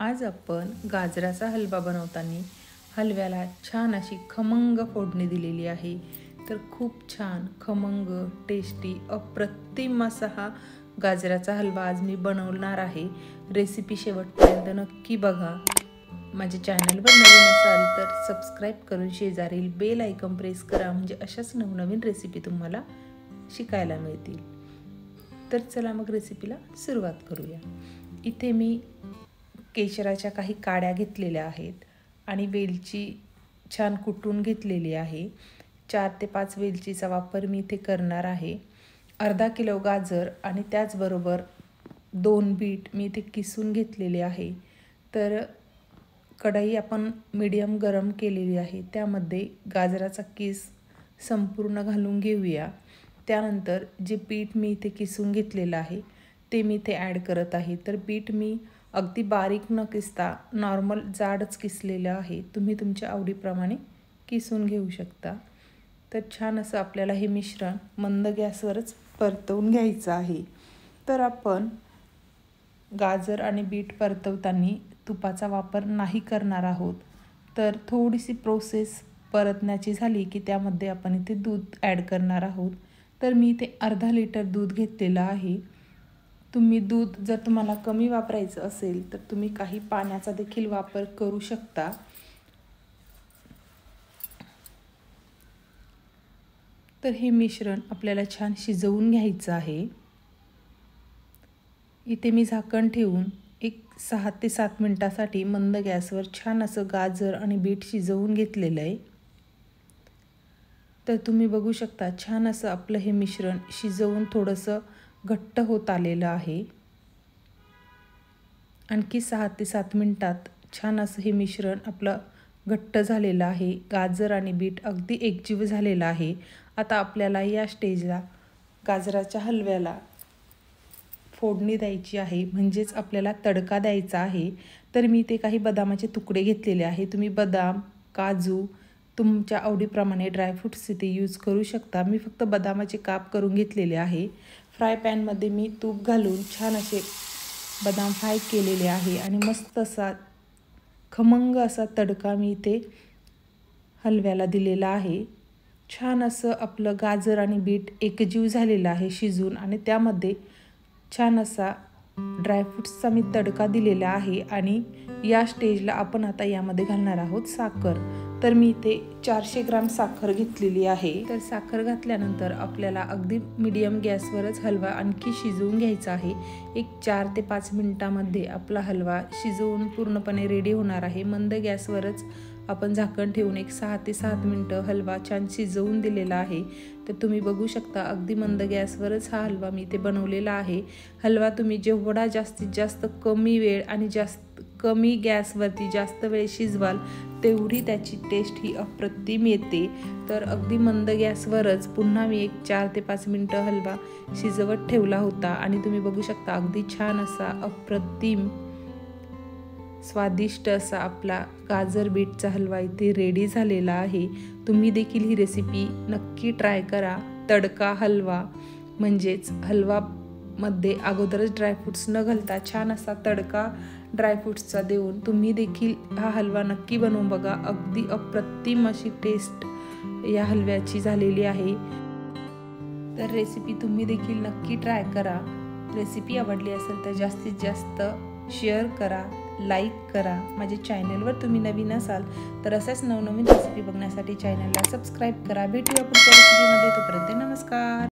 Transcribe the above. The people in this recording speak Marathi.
आज आपण गाजराचा हलवा बनवताना हलव्याला छान अशी खमंग फोडणी दिलेली आहे। तर खूप छान खमंग टेस्टी अप्रतिम असा हा गाजराचा हलवा आज मी बनवणार आहे। रेसिपी शेवटपर्यंत नक्की बघा। माझ्या चॅनलवर नवीन असाल तर सबस्क्राइब करून शेजारील बेल आयकॉन प्रेस करा, म्हणजे अशाच नवनवीन रेसिपी तुम्हाला शिकायला मिळतील। तर चला मग रेसिपीला सुरुवात करूया। इथे मी केशराच्या काही काड्या घेतलेल्या आहेत आणि वेलची छान कुटून घेतलेली आहे। 4 ते 5 वेलचीचा वापर मी इथे करणार आहे। अर्धा किलो गाजर आणि त्याचबरोबर 2 बीट मी इथे किसून घेतलेले आहे। तर कढई आपण मीडियम गरम केलेली आहे, त्यामध्ये गाजराचा किस संपूर्ण घालून घेऊया। त्यानंतर जे बीट मी इथे किसून घेतलेलं आहे ते मी इथे ॲड करत आहे। तर बीट मी अगदी बारीक न किसता नॉर्मल जाडच किसलेलं आहे, तुम्ही तुमच्या आवडीप्रमाणे किसून घेऊ शकता। तर छान असं आपल्याला हे मिश्रण मंद गॅसवरच परतवून घ्यायचं आहे। तर आपण गाजर आणि बीट परतवताना तुपाचा वापर नाही करणार आहोत। तर थोडीशी प्रोसेस परतण्याची झाली की त्यामध्ये आपण इथे दूध ॲड करणार आहोत। तर मी इथे अर्धा लिटर दूध घेतलेलं आहे। तुम्ही दूध जर तुम्हाला कमी वापरायचं असेल तर तुम्ही काही पाण्याचा देखील वापर करू शकता। तर हे मिश्रण आपल्याला छान शिजवून घ्यायचं आहे। इथे मी झाकण ठेवून एक 6 ते 7 मिनिटासाठी मंद गॅसवर छान असं गाजर आणि बीट शिजवून घेतलेलं आहे। तर तुम्ही बघू शकता छान असं आपलं हे मिश्रण शिजवून थोडंसं घट्ट होत आलेलं आहे। आणखी 6 ते 7 मिनिटात छान असं हे मिश्रण आपलं घट्ट झालेलं आहे। गाजर आणि बीट अगदी एकजीव झालेलं आहे। आता आपल्याला या स्टेजला गाजराच्या हलव्याला फोडणी द्यायची आहे, म्हणजेच आपल्याला तडका द्यायचा आहे। तर मी ते काही बदामाचे तुकडे घेतलेले आहे। तुम्ही बदाम, काजू तुमच्या आवडीप्रमाणे ड्रायफ्रूट्स इथे यूज करू शकता। मी फक्त बदामाचे काप करून घेतलेले आहे। फ्राय पॅनमध्ये मी तूप घालून छान असे बदाम फ्राय केलेले आहे आणि मस्त असा खमंग असा तडका मी इथे हलव्याला दिलेला आहे। छान असं आपलं गाजर आणि बीट एकजीव झालेलं आहे शिजून, आणि त्यामध्ये छान असा ड्रायफ्रूट्सचा मी तडका दिलेला आहे। आणि या स्टेजला आपण आता यामध्ये घालणार आहोत साखर। तर मी इथे 400 ग्राम साखर घेतलेली आहे। तर साखर घातल्यानंतर आपल्याला अगदी मीडियम गॅसवरच हलवा आणखी शिजवून घ्यायचा आहे। एक 4 ते 5 मिनिटांमध्ये आपला हलवा शिजवून पूर्णपणे रेडी होणार आहे। मंद गॅसवरच आपण झाकण ठेवून एक 6 ते 7 मिनिटं हलवा छान शिजवून दिलेला आहे। तर तुम्ही बघू शकता अगदी मंद गॅसवरच हा हलवा मी इथे बनवलेला आहे। हलवा तुम्ही जेवढा जास्तीत जास्त कमी वेळ आणि कमी गॅसवरती जास्त वेळ शिजवाल तेवढी त्याची टेस्ट ही अप्रतिम येते। तर अगदी मंद गॅसवरच पुन्हा मी एक 4 ते 5 मिनिटं हलवा शिजवत ठेवला होता आणि तुम्ही बघू शकता अगदी छान असा अप्रतिम स्वादिष्ट असा आपला गाजर बीटचा हलवा इथे रेडी झालेला आहे। तुम्ही देखील ही रेसिपी नक्की ट्राय करा। तडका हलवा म्हणजेच हलवामध्ये अगोदरच ड्रायफ्रूट्स न घालता छान असा तडका ड्रायफ्रूट्सचा देऊन तुम्ही देखील हा हलवा नक्की बनवून बघा। अगदी अप्रतिम अशी टेस्ट या हलव्याची झालेली आहे। तर रेसिपी तुम्ही देखील नक्की ट्राय करा। रेसिपी आवडली असेल तर जास्तीत जास्त शेअर करा, लाईक करा। माझ्या चॅनलवर तुम्ही नवीन असाल तर अशाच नवनवीन रेसिपी बघण्यासाठी चॅनलला सबस्क्राईब करा। भेटूया पुढच्या रेसिपीमध्ये, तोपर्यंत नमस्कार।